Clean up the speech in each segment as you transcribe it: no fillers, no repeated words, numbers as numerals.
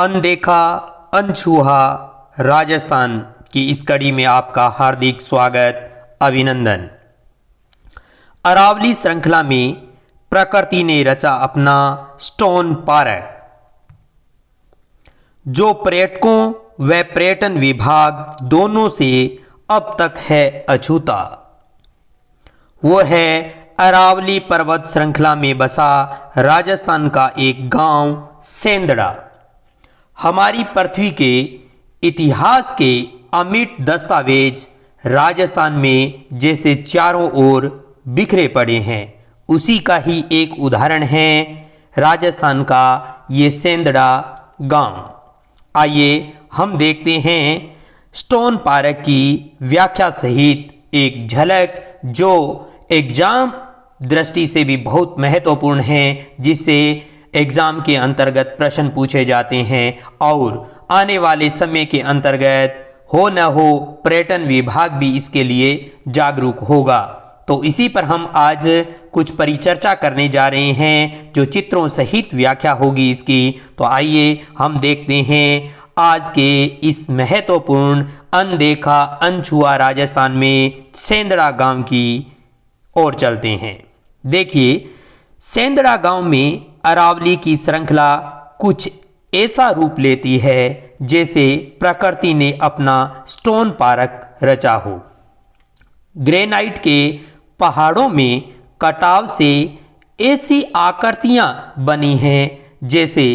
अनदेखा अनछुआ राजस्थान की इस कड़ी में आपका हार्दिक स्वागत, अभिनंदन। अरावली श्रृंखला में प्रकृति ने रचा अपना स्टोन पार्क, जो पर्यटकों व पर्यटन विभाग दोनों से अब तक है अछूता। वो है अरावली पर्वत श्रृंखला में बसा राजस्थान का एक गांव सेंदड़ा। हमारी पृथ्वी के इतिहास के अमिट दस्तावेज राजस्थान में जैसे चारों ओर बिखरे पड़े हैं, उसी का ही एक उदाहरण है राजस्थान का ये सेंदड़ा गांव। आइए हम देखते हैं स्टोन पार्क की व्याख्या सहित एक झलक, जो एग्जाम दृष्टि से भी बहुत महत्वपूर्ण है, जिससे एग्जाम के अंतर्गत प्रश्न पूछे जाते हैं और आने वाले समय के अंतर्गत हो न हो पर्यटन विभाग भी इसके लिए जागरूक होगा। तो इसी पर हम आज कुछ परिचर्चा करने जा रहे हैं, जो चित्रों सहित व्याख्या होगी इसकी। तो आइए हम देखते हैं आज के इस महत्वपूर्ण अनदेखा अनछुआ राजस्थान में सेंदड़ा गांव की ओर चलते हैं। देखिए, सेंदड़ा गांव में अरावली की श्रृंखला कुछ ऐसा रूप लेती है जैसे प्रकृति ने अपना स्टोन पार्क रचा हो। ग्रेनाइट के पहाड़ों में कटाव से ऐसी आकृतियां बनी हैं जैसे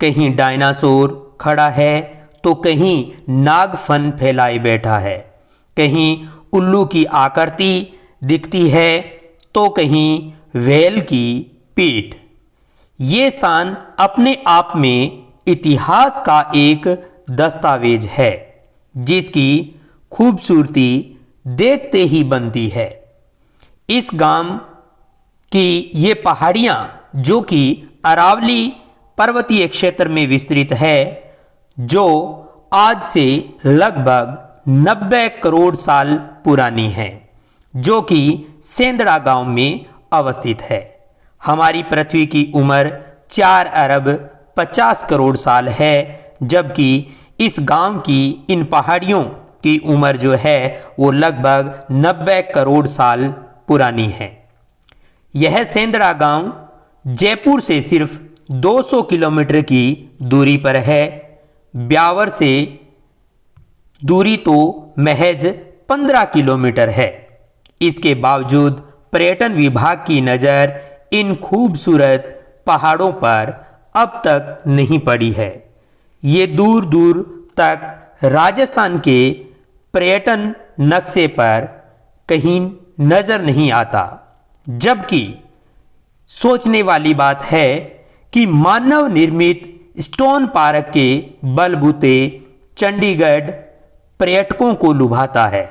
कहीं डायनासोर खड़ा है तो कहीं नागफन फैलाए बैठा है, कहीं उल्लू की आकृति दिखती है तो कहीं व्हेल की पीठ। ये स्थान अपने आप में इतिहास का एक दस्तावेज है, जिसकी खूबसूरती देखते ही बनती है। इस गांव की ये पहाड़ियां, जो कि अरावली पर्वतीय क्षेत्र में विस्तृत है, जो आज से लगभग 90 करोड़ साल पुरानी है, जो कि सेंदड़ा गांव में अवस्थित है। हमारी पृथ्वी की उम्र 4 अरब 50 करोड़ साल है, जबकि इस गांव की इन पहाड़ियों की उम्र जो है वो लगभग 90 करोड़ साल पुरानी है। यह सेंदड़ा गांव जयपुर से सिर्फ 200 किलोमीटर की दूरी पर है। ब्यावर से दूरी तो महज 15 किलोमीटर है। इसके बावजूद पर्यटन विभाग की नज़र इन खूबसूरत पहाड़ों पर अब तक नहीं पड़ी है। ये दूर दूर तक राजस्थान के पर्यटन नक्शे पर कहीं नजर नहीं आता, जबकि सोचने वाली बात है कि मानव निर्मित स्टोन पार्क के बलबूते चंडीगढ़ पर्यटकों को लुभाता है।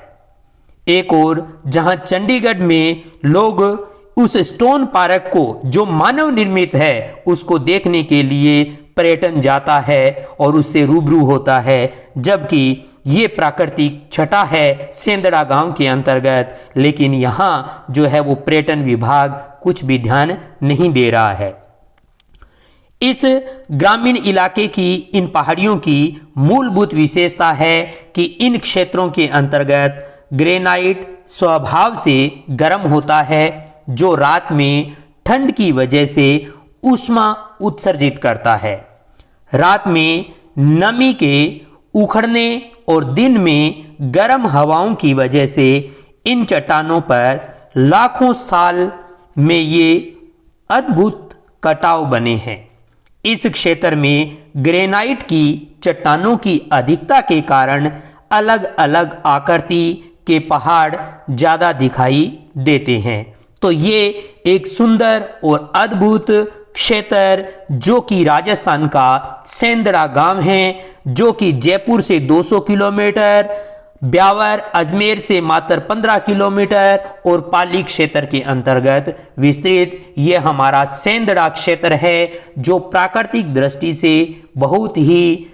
एक और जहां चंडीगढ़ में लोग उस स्टोन पार्क को, जो मानव निर्मित है, उसको देखने के लिए पर्यटन जाता है और उससे रूबरू होता है, जबकि ये प्राकृतिक छटा है सेंदड़ा गांव के अंतर्गत, लेकिन यहाँ जो है वो पर्यटन विभाग कुछ भी ध्यान नहीं दे रहा है। इस ग्रामीण इलाके की इन पहाड़ियों की मूलभूत विशेषता है कि इन क्षेत्रों के अंतर्गत ग्रेनाइट स्वभाव से गर्म होता है, जो रात में ठंड की वजह से ऊष्मा उत्सर्जित करता है। रात में नमी के उखड़ने और दिन में गर्म हवाओं की वजह से इन चट्टानों पर लाखों साल में ये अद्भुत कटाव बने हैं। इस क्षेत्र में ग्रेनाइट की चट्टानों की अधिकता के कारण अलग अलग आकृति के पहाड़ ज़्यादा दिखाई देते हैं। तो ये एक सुंदर और अद्भुत क्षेत्र, जो कि राजस्थान का सेंदड़ा गांव है, जो कि जयपुर से 200 किलोमीटर, ब्यावर अजमेर से मात्र 15 किलोमीटर और पाली क्षेत्र के अंतर्गत विस्तृत ये हमारा सेंदड़ा क्षेत्र है, जो प्राकृतिक दृष्टि से बहुत ही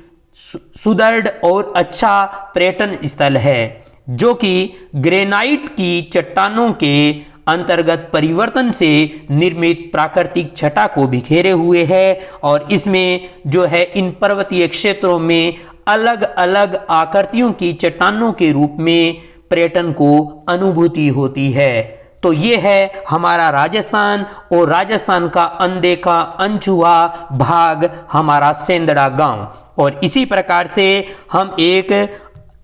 सुदृढ़ और अच्छा पर्यटन स्थल है, जो कि ग्रेनाइट की चट्टानों के अंतर्गत परिवर्तन से निर्मित प्राकृतिक छटा को बिखेरे हुए है और इसमें जो है इन पर्वतीय क्षेत्रों में अलग अलग आकृतियों की चट्टानों के रूप में पर्यटन को अनुभूति होती है। तो ये है हमारा राजस्थान और राजस्थान का अनदेखा अनछुआ भाग हमारा सेंदड़ा गांव। और इसी प्रकार से हम एक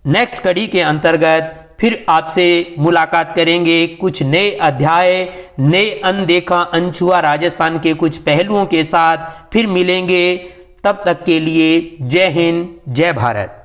नेक्स्ट कड़ी के अंतर्गत फिर आपसे मुलाकात करेंगे कुछ नए अध्याय, नए अनदेखा अनछुआ राजस्थान के कुछ पहलुओं के साथ फिर मिलेंगे। तब तक के लिए जय हिंद, जय भारत।